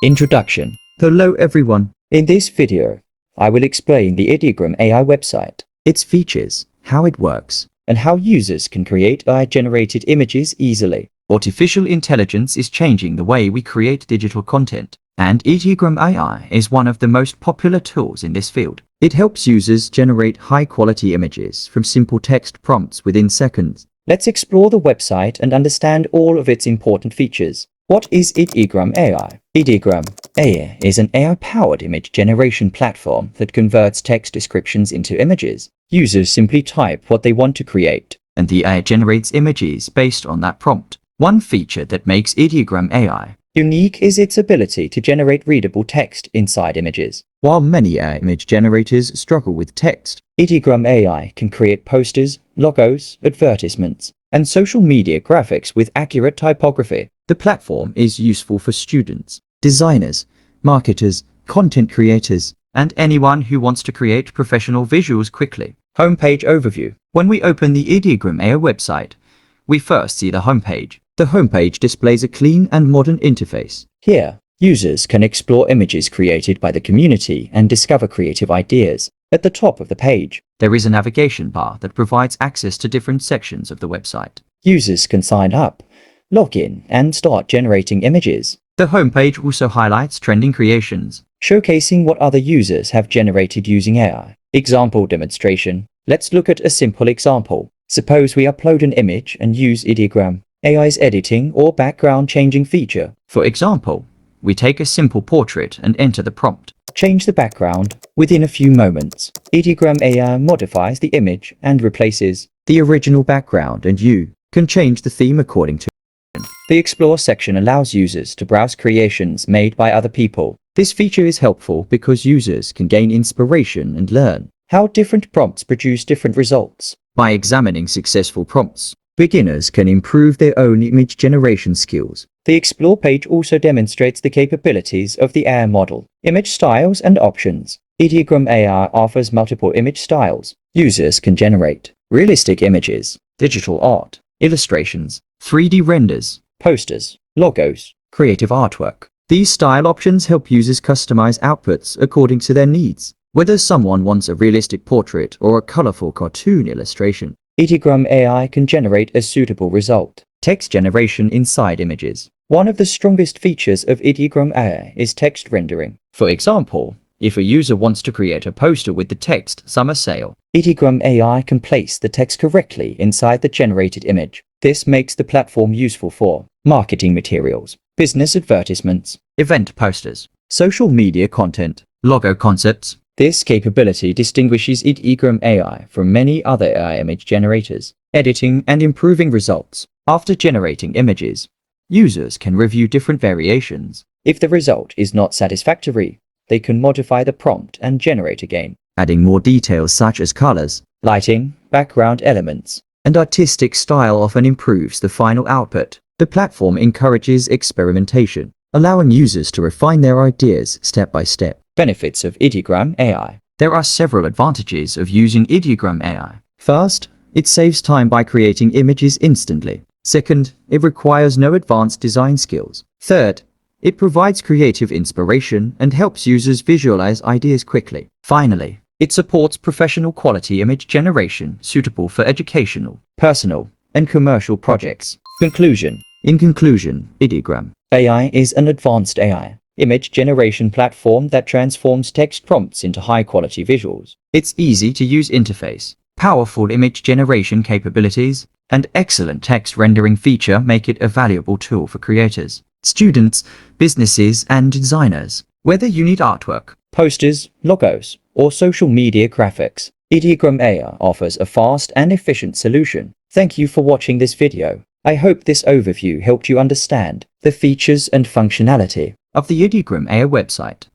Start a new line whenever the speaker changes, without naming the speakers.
Introduction. Hello everyone. In this video, I will explain the Ideogram AI website, its features, how it works, and how users can create AI-generated images easily. Artificial intelligence is changing the way we create digital content, and Ideogram AI is one of the most popular tools in this field. It helps users generate high-quality images from simple text prompts within seconds. Let's explore the website and understand all of its important features. What is Ideogram AI? Ideogram AI is an AI-powered image generation platform that converts text descriptions into images. Users simply type what they want to create, and the AI generates images based on that prompt. One feature that makes Ideogram AI unique is its ability to generate readable text inside images. While many AI image generators struggle with text, Ideogram AI can create posters, logos, advertisements, and social media graphics with accurate typography. The platform is useful for students, designers, marketers, content creators, and anyone who wants to create professional visuals quickly. Homepage overview. When we open the Ideogram AI website, we first see the homepage. The homepage displays a clean and modern interface. Here, users can explore images created by the community and discover creative ideas. At the top of the page, there is a navigation bar that provides access to different sections of the website. Users can sign up, log in, and start generating images. The homepage also highlights trending creations, showcasing what other users have generated using AI. Example demonstration. Let's look at a simple example. Suppose we upload an image and use Ideogram AI's editing or background changing feature. For example, we take a simple portrait and enter the prompt. Change the background. Within a few moments, Ideogram AI modifies the image and replaces the original background, and you can change the theme according to. The Explore section allows users to browse creations made by other people. This feature is helpful because users can gain inspiration and learn how different prompts produce different results. By examining successful prompts, beginners can improve their own image generation skills. The Explore page also demonstrates the capabilities of the AI model, image styles and options. Ideogram AI offers multiple image styles. Users can generate realistic images, digital art, illustrations, 3D renders, posters, logos, creative artwork. These style options help users customize outputs according to their needs. Whether someone wants a realistic portrait or a colorful cartoon illustration, Ideogram AI can generate a suitable result. Text generation inside images. One of the strongest features of Ideogram AI is text rendering. For example, if a user wants to create a poster with the text "Summer Sale," Ideogram AI can place the text correctly inside the generated image. This makes the platform useful for marketing materials, business advertisements, event posters, social media content, logo concepts. This capability distinguishes Ideogram AI from many other AI image generators, editing and improving results. After generating images, users can review different variations. If the result is not satisfactory, they can modify the prompt and generate again, adding more details such as colors, lighting, background elements, and artistic style often improves the final output. The platform encourages experimentation, allowing users to refine their ideas step by step. Benefits of Ideogram AI. There are several advantages of using Ideogram AI. First, it saves time by creating images instantly. Second, it requires no advanced design skills. Third, it provides creative inspiration and helps users visualize ideas quickly. Finally, it supports professional quality image generation suitable for educational, personal, and commercial projects. Conclusion. In conclusion, Ideogram AI is an advanced AI image generation platform that transforms text prompts into high-quality visuals. Its easy-to-use interface, powerful image generation capabilities, and excellent text rendering feature make it a valuable tool for creators, students, businesses, and designers. Whether you need artwork, posters, logos, or social media graphics, Ideogram AI offers a fast and efficient solution. Thank you for watching this video. I hope this overview helped you understand the features and functionality of the Ideogram AI website.